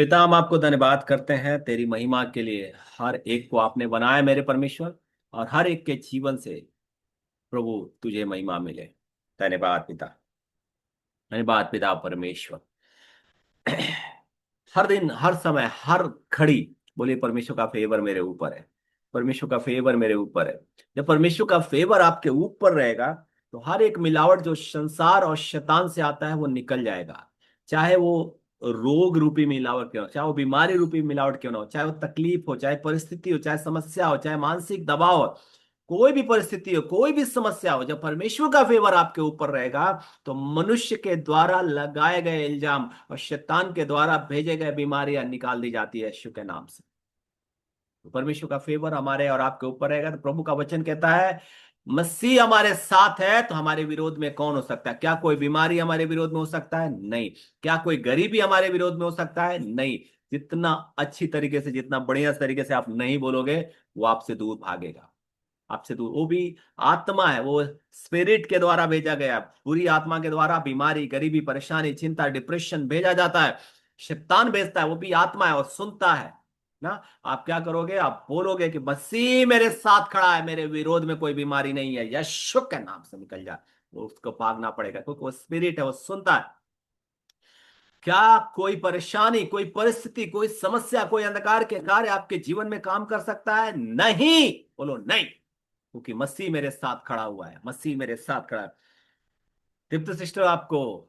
पिता, हम आपको धन्यवाद करते हैं तेरी महिमा के लिए। हर एक को आपने बनाया मेरे परमेश्वर, और हर एक के जीवन से प्रभु तुझे महिमा मिले। धन्यवाद पिता। धन्यवाद पिता परमेश्वर। हर दिन, हर समय, हर घड़ी बोलिए परमेश्वर का फेवर मेरे ऊपर है। परमेश्वर का फेवर मेरे ऊपर है। जब परमेश्वर का फेवर आपके ऊपर रहेगा तो हर एक मिलावट जो संसार और शैतान से आता है वो निकल जाएगा। चाहे वो रोग रूपी मिलावट क्यों हो, चाहे वो बीमारी रूपी मिलावट क्यों ना हो, चाहे वो तकलीफ हो, चाहे परिस्थिति हो, चाहे समस्या हो, चाहे मानसिक दबाव हो, कोई भी परिस्थिति हो, कोई भी समस्या हो, जब परमेश्वर का फेवर आपके ऊपर रहेगा तो मनुष्य के द्वारा लगाए गए इल्जाम और शैतान के द्वारा भेजे गए बीमारियां निकाल दी जाती है यीशु के नाम से। तो परमेश्वर का फेवर हमारे और आपके ऊपर रहेगा। तो प्रभु का वचन कहता है, मसीह हमारे साथ है तो हमारे विरोध में कौन हो सकता है? क्या कोई बीमारी हमारे विरोध में हो सकता है? नहीं। क्या कोई गरीबी हमारे विरोध में हो सकता है? नहीं। जितना अच्छी तरीके से, जितना बढ़िया तरीके से आप नहीं बोलोगे, वो आपसे दूर भागेगा। आपसे दूर। वो भी आत्मा है, वो स्पिरिट के द्वारा भेजा गया है। बुरी आत्मा के द्वारा बीमारी, गरीबी, परेशानी, चिंता, डिप्रेशन भेजा जाता है। शैतान भेजता है, वो भी आत्मा है और सुनता है ना। आप क्या करोगे? आप बोलोगे कि मसीह मेरे साथ खड़ा है, मेरे विरोध में कोई बीमारी नहीं है, यीशु के नाम से निकल जा। वो उसको भागना पड़ेगा क्योंकि वो स्पिरिट है, वो सुनता है। क्या कोई परेशानी, कोई परिस्थिति, कोई समस्या, कोई अंधकार के कार्य आपके जीवन में काम कर सकता है? नहीं। बोलो नहीं, क्योंकि मसीह मेरे साथ खड़ा हुआ है। मसीह मेरे साथ खड़ा है। दीप्त सिस्टर, आपको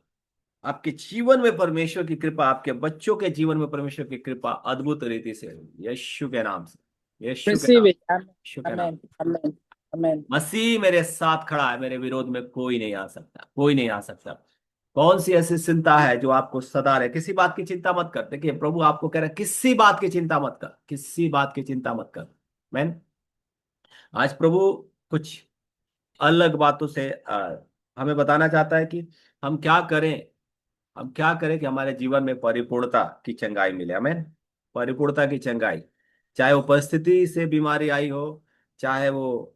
आपके जीवन में परमेश्वर की कृपा, आपके बच्चों के जीवन में परमेश्वर की कृपा अद्भुत रीति से होगी, यीशु के नाम से, यीशु के नाम, Receive it. Amen. यीशु के नाम। Amen. Amen. Amen. मसीह मेरे साथ खड़ा है, मेरे विरोध में कोई नहीं आ सकता, कोई नहीं आ सकता। कौन सी ऐसी चिंता है जो आपको सदा रहे? किसी बात की चिंता मत कर। देखिए, प्रभु आपको कह रहे हैं किसी बात की चिंता मत कर, किसी बात की चिंता मत कर। मैन, आज प्रभु कुछ अलग बातों से हमें बताना चाहता है कि हम क्या करें। हम क्या करें कि हमारे जीवन में परिपूर्णता की चंगाई मिले। हमें परिपूर्णता की चंगाई, चाहे वो परिस्थिति से बीमारी आई हो, चाहे वो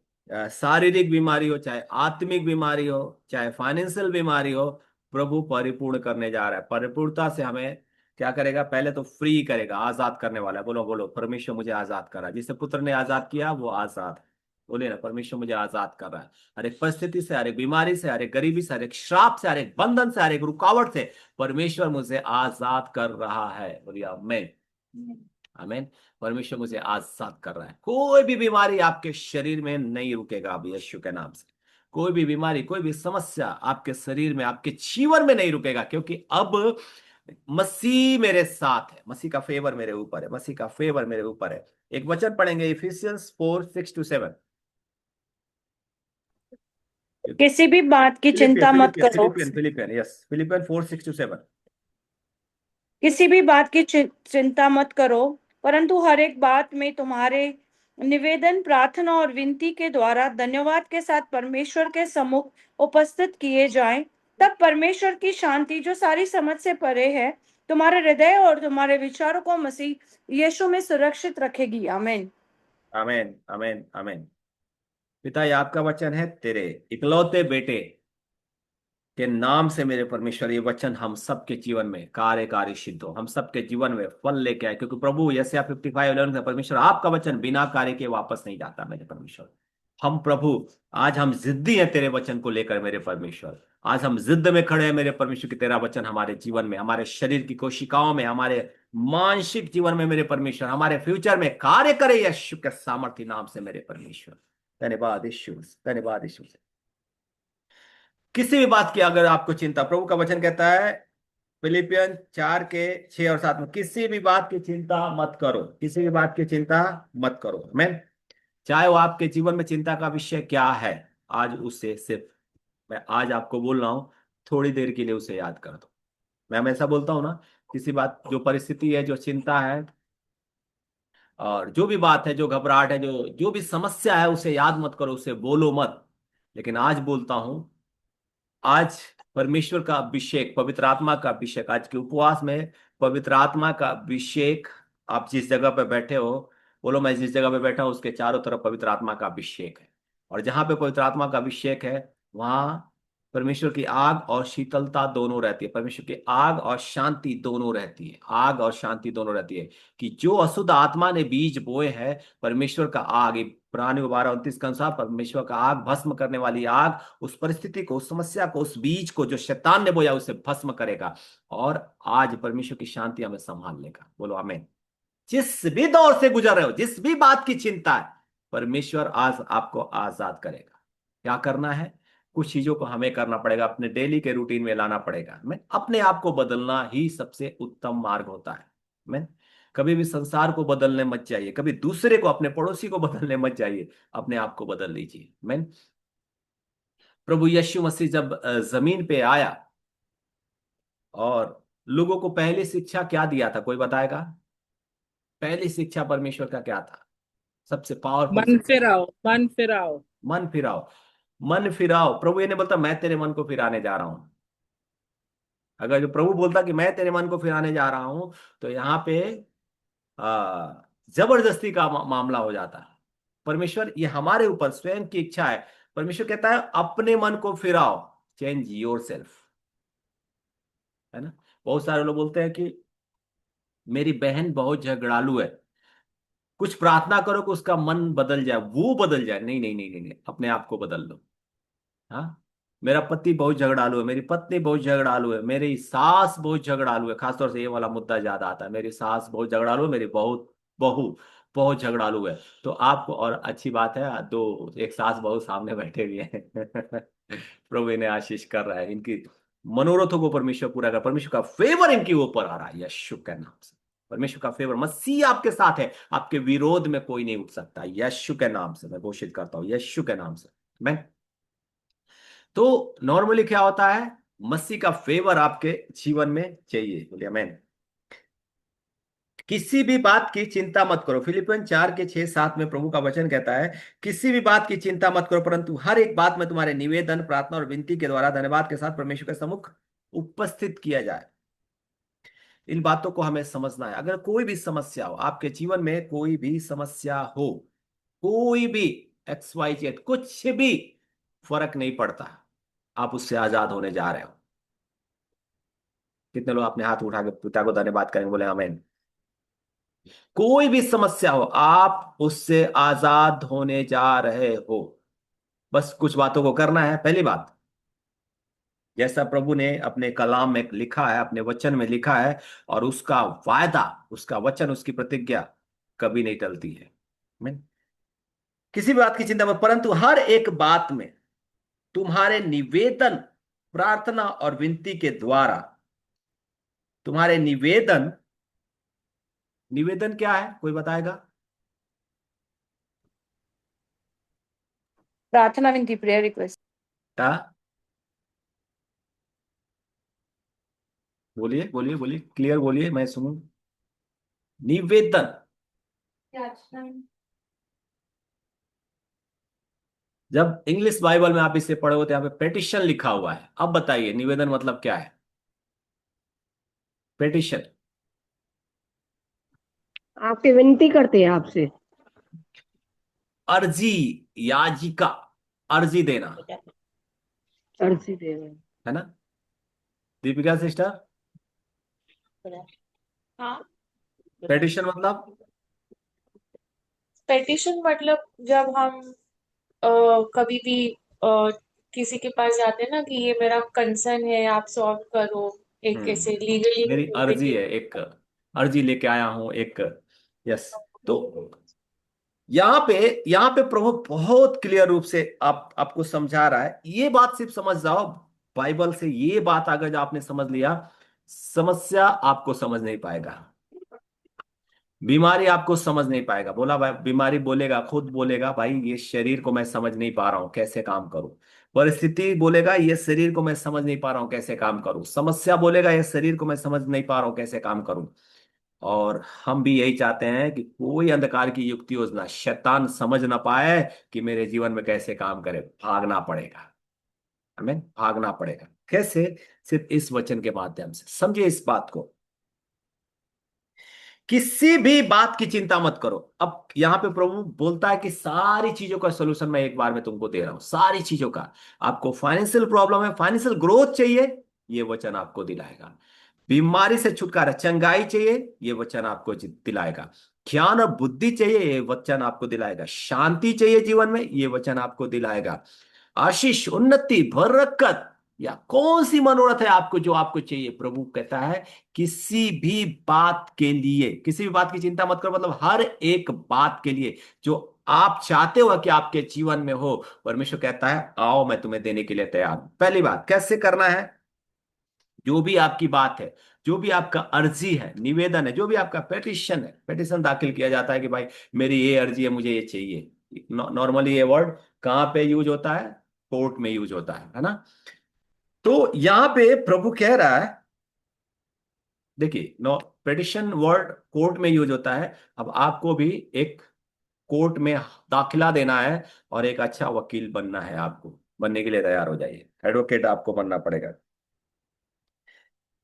शारीरिक बीमारी हो, चाहे आत्मिक बीमारी हो, चाहे फाइनेंशियल बीमारी हो, प्रभु परिपूर्ण करने जा रहा है। परिपूर्णता से हमें क्या करेगा? पहले तो फ्री करेगा, आजाद करने वाला है। बोलो बोलो, परमेश्वर मुझे आजाद कर रहा है। जिसे पुत्र ने आजाद किया वो आजाद है। बोले ना, परमेश्वर मुझे आजाद कर रहा है हर एक परिस्थिति से, हर एक बीमारी से, हर एक गरीबी से, हर एक श्राप से, हर एक बंधन से, हर एक रुकावट से परमेश्वर मुझे आजाद कर रहा है। बोलिए आमीन। आमीन। परमेश्वर मुझे आजाद कर रहा है। कोई भी बीमारी आपके शरीर में नहीं रुकेगा अब यीशु के नाम से। कोई भी बीमारी, कोई भी समस्या आपके शरीर में, आपके जीवन में नहीं रुकेगा, क्योंकि अब मसीह मेरे साथ है। मसीह का फेवर मेरे ऊपर है। मसीह का फेवर मेरे ऊपर है। एक वचन पढ़ेंगे, इफिसियंस 4:6-7। किसी भी बात की फिलिपियन चिंता मत फिलिपियन करो। Philippian Philippian yes, Philippian 4:6-7। किसी भी बात की चिंता मत करो, परंतु हर एक बात में तुम्हारे निवेदन, प्रार्थना और विनती के द्वारा धन्यवाद के साथ परमेश्वर के सम्मुख उपस्थित किए जाएं। तब परमेश्वर की शांति, जो सारी समझ से परे है, तुम्हारे हृदय और तुम्हारे विचारों को मसीह यीशु में सुरक्षित रखेगी। आमीन। आमेन, आमेन, आमेन। पिता, ये आपका वचन है, तेरे इकलौते बेटे के नाम से मेरे परमेश्वर, ये वचन हम सबके जीवन में कार्यकारी सिद्ध हो, हम सबके जीवन में फल लेके आए। क्योंकि प्रभु, यशायाह 55:11 से, परमेश्वर आपका वचन बिना कार्य के वापस नहीं जाता मेरे परमेश्वर। हम प्रभु, आज हम जिद्दी हैं तेरे वचन को लेकर मेरे परमेश्वर। आज हम जिद्द में खड़े हैं मेरे परमेश्वर की तेरा वचन हमारे जीवन में, हमारे शरीर की कोशिकाओं में, हमारे मानसिक जीवन में मेरे परमेश्वर, हमारे फ्यूचर में कार्य करे यीशु के सामर्थ्य नाम से मेरे परमेश्वर। धन्यवाद यीशु, धन्यवाद यीशु। किसी भी बात की अगर आपको चिंता, प्रभु का वचन कहता है फिलिपियन 4:6 और 7 में, किसी भी बात की चिंता मत करो। किसी भी बात की चिंता मत करो। मैं, चाहे वो आपके जीवन में चिंता का विषय क्या है, आज उससे सिर्फ, मैं आज आपको बोल रहा हूं, थोड़ी देर के लिए उसे याद कर दो। मैं हमेशा बोलता हूं ना, किसी बात, जो परिस्थिति है, जो चिंता है, और जो भी बात है, जो घबराहट है, जो जो भी समस्या है, उसे याद मत करो, उसे बोलो मत। लेकिन आज बोलता हूं, आज परमेश्वर का अभिषेक, पवित्र आत्मा का अभिषेक, आज के उपवास में पवित्र आत्मा का अभिषेक। आप जिस जगह पे बैठे हो, बोलो मैं जिस जगह पे बैठा हूं उसके चारों तरफ पवित्र आत्मा का अभिषेक है। और जहां पे पवित्र आत्मा का अभिषेक है, वहां परमेश्वर की आग और शीतलता दोनों रहती है, परमेश्वर की आग और शांति दोनों रहती है, आग और शांति दोनों रहती है। कि जो अशुद्ध आत्मा ने बीज बोए है, परमेश्वर का आग, ये पुराने 12:29 के अनुसार परमेश्वर का आग, भस्म करने वाली आग, उस परिस्थिति को, उस समस्या को, उस बीज को जो शैतान ने बोया उसे भस्म करेगा। और आज परमेश्वर की शांति हमें संभाल लेगा। बोलो आमीन। जिस भी दौर से गुजर रहे हो, जिस भी बात की चिंता है, परमेश्वर आज आपको आजाद करेगा। क्या करना है? कुछ चीजों को हमें करना पड़ेगा, अपने डेली के रूटीन में लाना पड़ेगा। मैं अपने आप को बदलना ही सबसे उत्तम मार्ग होता है। मैं कभी भी संसार को बदलने मत जाइए, कभी दूसरे को, अपने पड़ोसी को बदलने मत जाइए, अपने आप को बदल लीजिए। मैं प्रभु यीशु मसीह जब जमीन पे आया और लोगों को पहली शिक्षा क्या दिया था, कोई बताएगा? पहली शिक्षा परमेश्वर का क्या था? सबसे पावरफुल मन शिक्षा। फिराओ, मन फिराओ। मन फिराओ। मन फिराओ। प्रभु ये नहीं बोलता मैं तेरे मन को फिराने जा रहा हूं। अगर जो प्रभु बोलता कि मैं तेरे मन को फिराने जा रहा हूं, तो यहाँ पे जबरदस्ती का मामला हो जाता है। परमेश्वर, ये हमारे ऊपर स्वयं की इच्छा है। परमेश्वर कहता है अपने मन को फिराओ, चेंज योर सेल्फ। है ना? बहुत सारे लोग बोलते हैं कि मेरी बहन बहुत झगड़ालू है, कुछ प्रार्थना करो कि उसका मन बदल जाए, वो बदल जाए। नहीं नहीं नहीं नहीं नहीं, अपने आप को बदल लो। हाँ, मेरा पति बहुत झगड़ालू है, मेरी पत्नी बहुत झगड़ालू है, मेरी सास बहुत झगड़ालू है। खासतौर से ये वाला मुद्दा ज्यादा आता है, मेरी सास बहुत झगड़ालू है, मेरी बहुत बहू बहुत झगड़ालू है। तो आपको, और अच्छी बात है, दो एक सास बहू सामने बैठे हुए हैं। प्रभु इन्हें आशीष कर रहा है, इनकी मनोरथों को परमेश्वर पूरा कर, परमेश्वर का फेवर इनके ऊपर आ रहा है यीशु के नाम से। परमेश्वर का फेवर, मसीह आपके साथ है, आपके विरोध में कोई नहीं उठ सकता। यीशु के नाम से मैं घोषित करता हूं, यीशु के नाम से। मैं तो नॉर्मली क्या होता है, मसीह का फेवर आपके जीवन में चाहिए। बोलिए आमीन। किसी भी बात की चिंता मत करो, फिलिपियन 4:6-7 में प्रभु का वचन कहता है, किसी भी बात की चिंता मत करो, परंतु हर एक बात में तुम्हारे निवेदन, प्रार्थना और विनती के द्वारा धन्यवाद के साथ परमेश्वर के सम्मुख उपस्थित किया जाए। इन बातों को हमें समझना है। अगर कोई भी समस्या हो आपके जीवन में, कोई भी समस्या हो, कोई भी XYZ, कुछ भी फर्क नहीं पड़ता, आप उससे आजाद होने जा रहे हो। कितने लोग अपने हाथ उठा के पिता को धन्यवाद करेंगे? बोले आमीन। कोई भी समस्या हो, आप उससे आजाद होने जा रहे हो। बस कुछ बातों को करना है। पहली बात, जैसा प्रभु ने अपने कलाम में लिखा है, अपने वचन में लिखा है, और उसका वायदा, उसका वचन, उसकी प्रतिज्ञा कभी नहीं टलती है। आमीन। किसी भी बात की चिंता मत, परंतु हर एक बात में तुम्हारे निवेदन, प्रार्थना और विनती के द्वारा, तुम्हारे निवेदन, निवेदन क्या है, कोई बताएगा? प्रार्थना विनती, प्रेयर रिक्वेस्ट। क्या? बोलिए बोलिए बोलिए, क्लियर बोलिए, मैं सुनूं। निवेदन। जब इंग्लिश बाइबल में आप इसे पढ़ोगे तो यहाँ पे पेटिशन लिखा हुआ है। अब बताइए निवेदन मतलब क्या है? पेटिशन। आपकी विनती करते हैं आपसे। अर्जी, याचिका, अर्जी देना, अर्जी दे रहे हैं। है ना? दीपिका सिस्टर, हाँ, पेटिशन मतलब? पेटिशन मतलब जब हम कभी भी किसी के पास जाते हैं ना कि ये मेरा कंसर्न है, आप सॉल्व करो, एक ऐसे लीगली मेरी अर्जी है, पेटिशन। एक अर्जी लेके आया हूं, एक। यस। तो यहाँ पे प्रभु बहुत क्लियर रूप से आपको समझा रहा है। ये बात सिर्फ समझ जाओ, बाइबल से ये बात अगर जो आपने समझ लिया, समस्या आपको समझ नहीं पाएगा, बीमारी आपको समझ नहीं पाएगा। बोला भाई, बीमारी बोलेगा, खुद बोलेगा भाई ये शरीर को मैं समझ नहीं पा रहा हूं, कैसे काम करूं। परिस्थिति बोलेगा ये शरीर को मैं समझ नहीं पा रहा हूं, कैसे काम करूं। समस्या बोलेगा ये शरीर को मैं समझ नहीं पा रहा हूं, कैसे काम करूं। और हम भी यही चाहते हैं कि कोई अंधकार की युक्ति योजना शैतान समझ ना पाए कि मेरे जीवन में कैसे काम करे। भागना पड़ेगा, हमें भागना पड़ेगा। कैसे? सिर्फ इस वचन के माध्यम से। समझिए इस बात को किसी भी बात की चिंता मत करो। अब यहां पे प्रभु बोलता है कि सारी चीजों का सोल्यूशन मैं एक बार में तुमको दे रहा हूं, सारी चीजों का। आपको फाइनेंशियल प्रॉब्लम है, फाइनेंशियल ग्रोथ चाहिए, ये वचन आपको दिलाएगा। बीमारी से छुटकारा, चंगाई चाहिए, ये वचन आपको दिलाएगा। ज्ञान और बुद्धि चाहिए, ये वचन आपको दिलाएगा। शांति चाहिए जीवन में, ये वचन आपको दिलाएगा। आशीष, उन्नति, बरकत, या कौन सी मनोरथ है आपको जो आपको चाहिए, प्रभु कहता है किसी भी बात के लिए, किसी भी बात की चिंता मत करो। मतलब हर एक बात के लिए जो आप चाहते हो कि आपके जीवन में हो, परमेश्वर कहता है आओ मैं तुम्हें देने के लिए तैयार हूं। पहली बात, कैसे करना है? जो भी आपकी बात है, जो भी आपका अर्जी है, निवेदन है, जो भी आपका पेटिशन है, पेटिशन दाखिल किया जाता है कि भाई मेरी ये अर्जी है, मुझे ये चाहिए। नॉर्मली ये वर्ड कहाँ पे यूज होता है? कोर्ट में यूज होता है ना? तो यहां पे प्रभु कह रहा है, देखिए, नो, पेटिशन वर्ड कोर्ट में यूज होता है। अब आपको भी एक कोर्ट में दाखिला देना है और एक अच्छा वकील बनना है। आपको बनने के लिए तैयार हो जाइए, एडवोकेट आपको बनना पड़ेगा।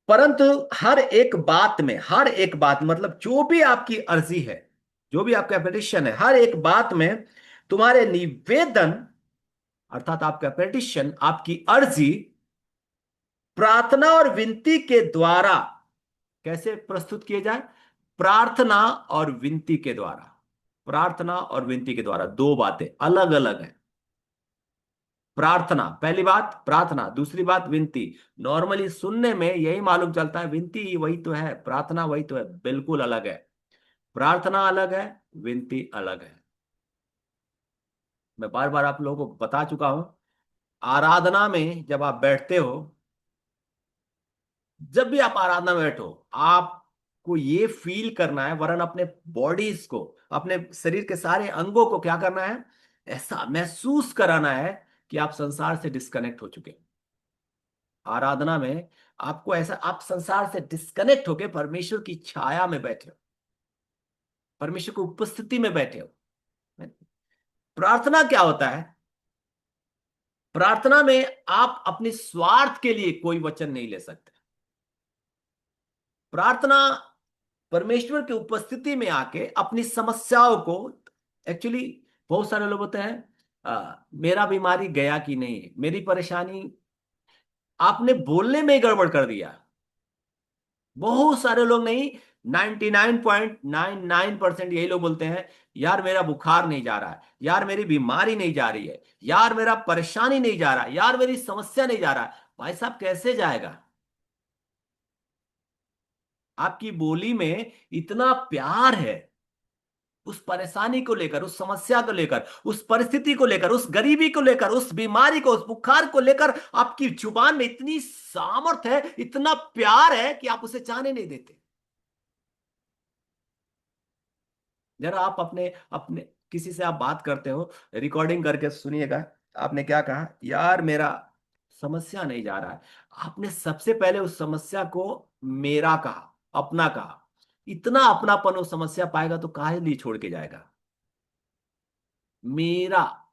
परंतु हर एक बात में, हर एक बात मतलब जो भी आपकी अर्जी है, जो भी आपका पेटिशन है, हर एक बात में तुम्हारे निवेदन, अर्थात आपका पेटिशन, आपकी अर्जी प्रार्थना और विनती के द्वारा कैसे प्रस्तुत किए जाए? प्रार्थना और विनती के द्वारा। प्रार्थना और विनती के द्वारा, दो बातें अलग अलग हैं। प्रार्थना, पहली बात प्रार्थना, दूसरी बात विनती। नॉर्मली सुनने में यही मालूम चलता है विनती वही तो है, प्रार्थना वही तो है, बिल्कुल अलग है। प्रार्थना अलग है, विनती अलग है। मैं बार बार आप लोगों को बता चुका हूं, आराधना में जब आप बैठते हो, जब भी आप आराधना में बैठो, आपको ये फील करना है, वरन अपने बॉडीज को, अपने शरीर के सारे अंगों को क्या करना है? ऐसा महसूस कराना है कि आप संसार से डिस्कनेक्ट हो चुके हैं। आराधना में आपको ऐसा, आप संसार से डिस्कनेक्ट होके परमेश्वर की छाया में बैठे हो, परमेश्वर की उपस्थिति में बैठे हो। प्रार्थना क्या होता है? प्रार्थना में आप अपने स्वार्थ के लिए कोई वचन नहीं ले सकते। प्रार्थना परमेश्वर की उपस्थिति में आके अपनी समस्याओं को, एक्चुअली बहुत सारे लोग होते हैं, मेरा बीमारी गया कि नहीं, मेरी परेशानी, आपने बोलने में ही गड़बड़ कर दिया। बहुत सारे लोग नहीं, 99.99% यही लोग बोलते हैं यार मेरा बुखार नहीं जा रहा है, यार मेरी बीमारी नहीं जा रही है, यार मेरा परेशानी नहीं जा रहा है, यार मेरी समस्या नहीं जा रहा है। भाई साहब कैसे जाएगा? आपकी बोली में इतना प्यार है, उस परेशानी को लेकर, उस समस्या को लेकर, उस परिस्थिति को लेकर, उस गरीबी को लेकर, उस बीमारी को, उस बुखार को लेकर आपकी जुबान में इतनी सामर्थ है, इतना प्यार है कि आप उसे जाने नहीं देते। जरा आप अपने अपने किसी से आप बात करते हो, रिकॉर्डिंग करके सुनिएगा। आपने क्या कहा? यार मेरा समस्या नहीं जा रहा है। आपने सबसे पहले उस समस्या को मेरा कहा, अपना कहा। इतना अपनापन उस समस्या पाएगा तो काहे लिए छोड़ के जाएगा? मेरा,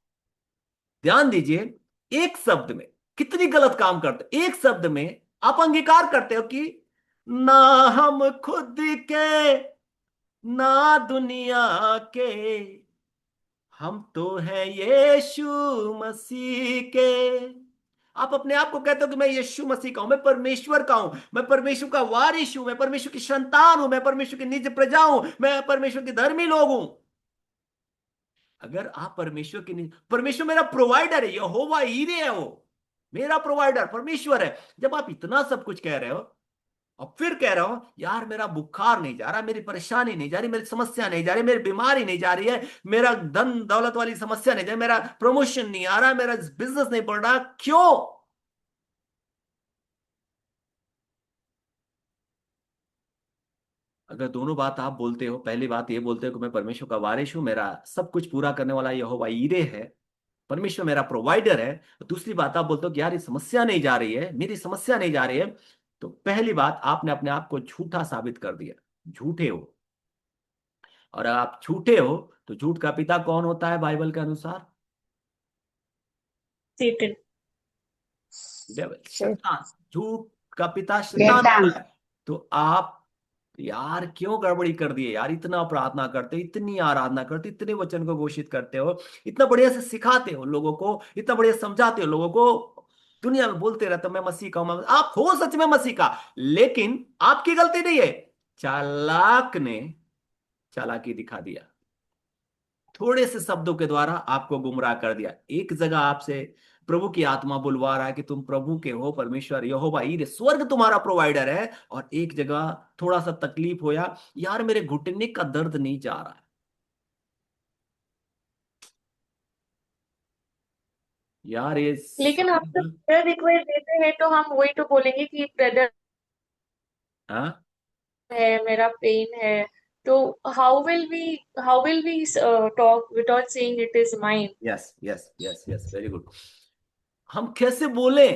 ध्यान दीजिए, एक शब्द में कितनी गलत काम करते। एक शब्द में आप अंगीकार करते हो कि ना हम खुद के, ना दुनिया के, हम तो हैं यीशु मसीह के। आप अपने आप को कहते हो कि मैं यीशु मसीह का हूं, मैं परमेश्वर का हूं, मैं परमेश्वर का वारिस हूं, मैं परमेश्वर की संतान हूं, मैं परमेश्वर की निज प्रजा हूं, मैं परमेश्वर के धर्मी लोग हूं। अगर आप परमेश्वर की, परमेश्वर मेरा प्रोवाइडर है, यहोवा ईरे है, वो मेरा प्रोवाइडर परमेश्वर है। जब आप इतना सब कुछ कह रहे हो और फिर कह रहा हूं यार मेरा बुखार नहीं जा रहा, मेरी परेशानी नहीं जा रही, मेरी समस्या नहीं जा रही, मेरी बीमारी नहीं जा रही है, मेरा धन दौलत वाली समस्या नहीं जा रही, मेरा प्रमोशन नहीं आ रहा, मेरा बिजनेस नहीं बढ़ रहा, क्यों? अगर दोनों बात आप बोलते हो, पहली बात ये बोलते हो कि मैं परमेश्वर का वारिस हूं, मेरा सब कुछ पूरा करने वाला यहोवा ईरे है, परमेश्वर मेरा प्रोवाइडर है, दूसरी बात आप बोलते हो कि यार ये समस्या नहीं जा रही है, मेरी समस्या नहीं जा रही है, तो पहली बात आपने अपने आप को झूठा साबित कर दिया, झूठे हो। और आप झूठे हो तो झूठ का पिता कौन होता है बाइबल के अनुसार? सेटन। डेविल, शैतान। झूठ का पिता शैतान होता है। तो आप यार क्यों गड़बड़ी कर दिए यार, इतना प्रार्थना करते हो, इतनी आराधना करते हो, इतने वचन को घोषित करते हो, इतना बढ़िया से सिखाते हो लोगों को, इतना बढ़िया समझाते हो लोगों को, दुनिया में बोलते रहते हो मैं मसीह का हूं, आप हो सच में मसीह का, लेकिन आपकी गलती नहीं है, चालाक ने चालाकी दिखा दिया, थोड़े से शब्दों के द्वारा आपको गुमराह कर दिया। एक जगह आपसे प्रभु की आत्मा बुलवा रहा है कि तुम प्रभु के हो, परमेश्वर यहोवा ईरे, स्वर्ग तुम्हारा प्रोवाइडर है, और एक जगह थोड़ा सा तकलीफ होया, यार मेरे घुटने का दर्द नहीं जा रहा है, यार ये लेकिन हम तो शब्द। prayer रिक्वेस्ट देते हैं तो हम वही तो बोलेंगे कि ब्रदर हाँ, है, मेरा पेन है, तो how will we talk without saying it is mine. Yes yes yes yes, very good. हम कैसे बोले,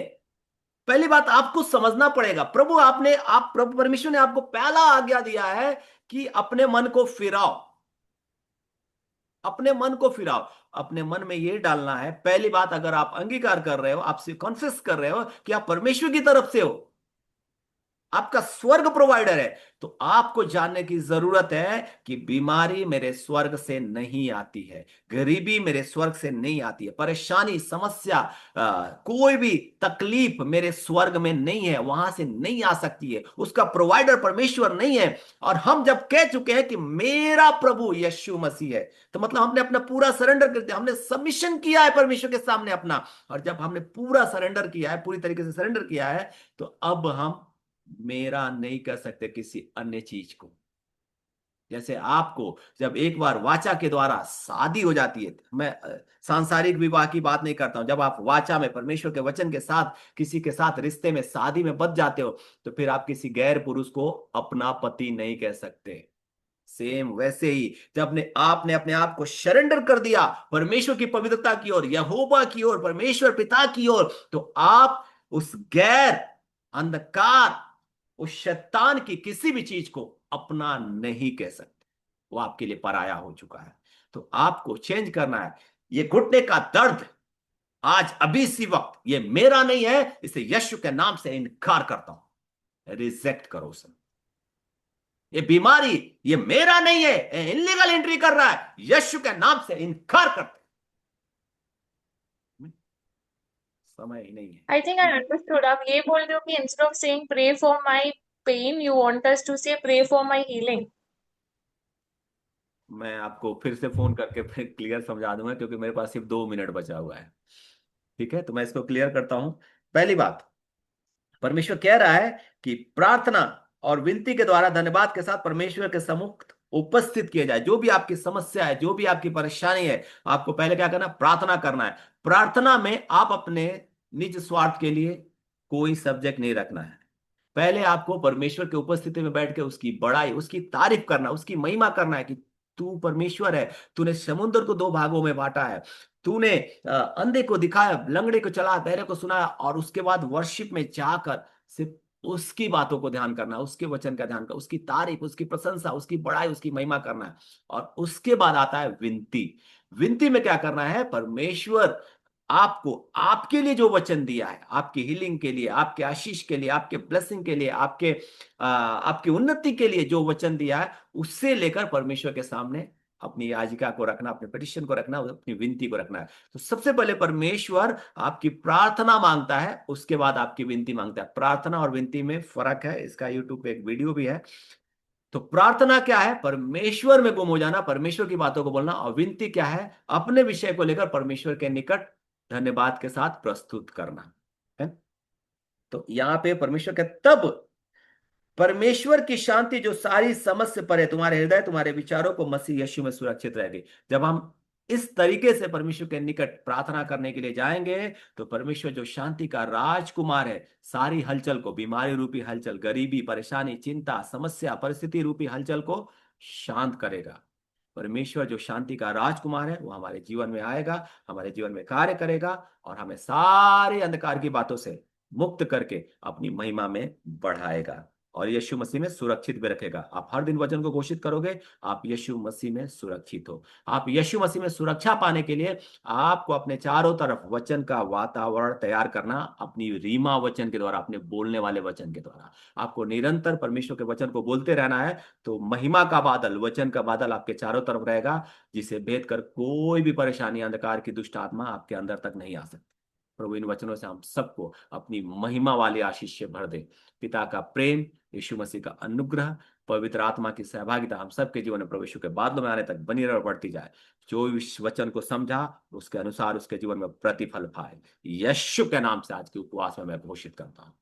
पहली बात आपको समझना पड़ेगा, प्रभु परमेश्वर ने आपको पहला आज्ञा दिया है कि अपने मन को फिराओ, अपने मन को फिराओ, अपने मन में ये डालना है, पहली बात, अगर आप अंगीकार कर रहे हो, आपसे कॉन्फेस कर रहे हो कि आप परमेश्वर की तरफ से हो, आपका स्वर्ग प्रोवाइडर है, तो आपको जानने की जरूरत है कि बीमारी मेरे स्वर्ग से नहीं आती है, गरीबी मेरे स्वर्ग से नहीं आती है, परेशानी, समस्या, कोई भी तकलीफ मेरे स्वर्ग में नहीं है, वहां से नहीं आ सकती है, उसका प्रोवाइडर परमेश्वर नहीं है। और हम जब कह चुके हैं कि मेरा प्रभु यीशु मसीह है, तो मतलब हमने अपना पूरा सरेंडर कर दिया, हमने सबमिशन किया है परमेश्वर के सामने अपना, और जब हमने पूरा सरेंडर किया है, पूरी तरीके से सरेंडर किया है, तो अब हम मेरा नहीं कर सकते किसी अन्य चीज को। जैसे आपको जब एक बार वाचा के द्वारा शादी हो जाती है, मैं सांसारिक विवाह की बात नहीं करता हूं, जब आप वाचा में परमेश्वर के वचन के साथ किसी के साथ रिश्ते में, शादी में बच जाते हो, तो फिर आप किसी गैर पुरुष को अपना पति नहीं कह सकते। सेम वैसे ही जब आपने अपने आप को सरेंडर कर दिया परमेश्वर की पवित्रता की ओर, यहोवा की ओर, परमेश्वर पिता की ओर, तो आप उस गैर, अंधकार, उस शैतान की किसी भी चीज को अपना नहीं कह सकते, वो आपके लिए पराया हो चुका है। तो आपको चेंज करना है। ये घुटने का दर्द आज अभी इसी वक्त ये मेरा नहीं है, इसे यीशु के नाम से इनकार करता हूं, रिजेक्ट करो उसे। ये बीमारी ये मेरा नहीं है, इनलीगल एंट्री कर रहा है, यीशु के नाम से इनकार करते हैं। समय ही नहीं है। I think I understood. आप ये बोल रहे हो कि instead of saying pray for my pain you want us to say pray for my healing. मैं आपको फिर से फोन करके फिर क्लियर समझा दूंगा, क्योंकि मेरे पास सिर्फ 2 मिनट बचा हुआ है। ठीक है, तो मैं इसको क्लियर करता हूं। पहली बात, परमेश्वर कह रहा है कि प्रार्थना और विनती के द्वारा धन्यवाद के साथ परमेश्वर के सम्मुख उपस्थित किया जाए। जो भी आपकी समस्या है, जो भी आपकी परेशानी है, आपको पहले क्या करना है? प्रार्थना करना है। प्रार्थना में आप अपने निज स्वार्थ के लिए कोई सब्जेक्ट नहीं रखना है। पहले आपको परमेश्वर की उपस्थिति में बैठ के उसकी बड़ाई, उसकी तारीफ करना, उसकी महिमा करना है कि तू परमेश्वर है, तूने समुद्र को 2 भागों में बांटा है, तूने अंधे को दिखाया, लंगड़े को चला, बहरे को सुनाया, और उसके बाद वर्शिप में जाकर सिर्फ उसकी बातों को ध्यान करना है, उसके वचन का ध्यान करना, उसकी तारीफ, उसकी प्रशंसा, उसकी बड़ाई, उसकी महिमा करना है। और उसके बाद आता है विनती। विनती में क्या करना है? परमेश्वर आपको आपके लिए जो वचन दिया है, आपकी हीलिंग के लिए, आपके आशीष के लिए, आपके ब्लेसिंग के लिए, आपकी उन्नति के लिए जो वचन दिया है, उससे लेकर परमेश्वर के सामने अपनी याचिका को रखना, अपने पिटिशन को रखना, अपनी विनती को रखना है। तो सबसे पहले परमेश्वर आपकी प्रार्थना मांगता है, उसके बाद आपकी विनती मांगता है। प्रार्थना और विनती में फर्क है, इसका यूट्यूब पे एक वीडियो भी है। तो प्रार्थना क्या है? परमेश्वर में गुम हो जाना, परमेश्वर की बातों को बोलना। और विनती क्या है? अपने विषय को लेकर परमेश्वर के निकट धन्यवाद के साथ प्रस्तुत करना है। तो यहां पे परमेश्वर के तब परमेश्वर की शांति जो सारी समझ से परे तुम्हारे हृदय, तुम्हारे विचारों को मसीह यीशु में सुरक्षित रहेगी। जब हम इस तरीके से परमेश्वर के निकट प्रार्थना करने के लिए जाएंगे, तो परमेश्वर जो शांति का राजकुमार है, सारी हलचल को, बीमारी रूपी हलचल, गरीबी, परेशानी, चिंता, समस्या, परिस्थिति रूपी हलचल को शांत करेगा। परमेश्वर जो शांति का राजकुमार है, वो हमारे जीवन में आएगा, हमारे जीवन में कार्य करेगा, और हमें सारे अंधकार की बातों से मुक्त करके अपनी महिमा में बढ़ाएगा। और यीशु मसीह में सुरक्षित भी रखेगा। आप हर दिन वचन को घोषित करोगे, आप यीशु मसीह में सुरक्षित हो। आप यीशु मसीह में सुरक्षा पाने के लिए आपको अपने चारों तरफ वचन का वातावरण तैयार करना, अपनी रीमा वचन के द्वारा, अपने बोलने वाले वचन के द्वारा आपको निरंतर परमेश्वर के वचन को बोलते रहना है। तो महिमा का बादल, वचन का बादल आपके चारों तरफ रहेगा, जिसे भेद कर कोई भी परेशानी, अंधकार की दुष्ट आत्मा आपके अंदर तक नहीं आ सकती। प्रभु इन वचनों से हम सबको अपनी महिमा वाले आशीष से भर दे। पिता का प्रेम, यीशु मसीह का अनुग्रह, पवित्र आत्मा की सहभागिता हम सबके जीवन में प्रभु यीशु के बादलों में आने तक बनी रहे और बढ़ती जाए। जो इस वचन को समझा उसके अनुसार उसके जीवन में प्रतिफल पाए। यीशु के नाम से आज के उपवास में मैं घोषित करता हूं।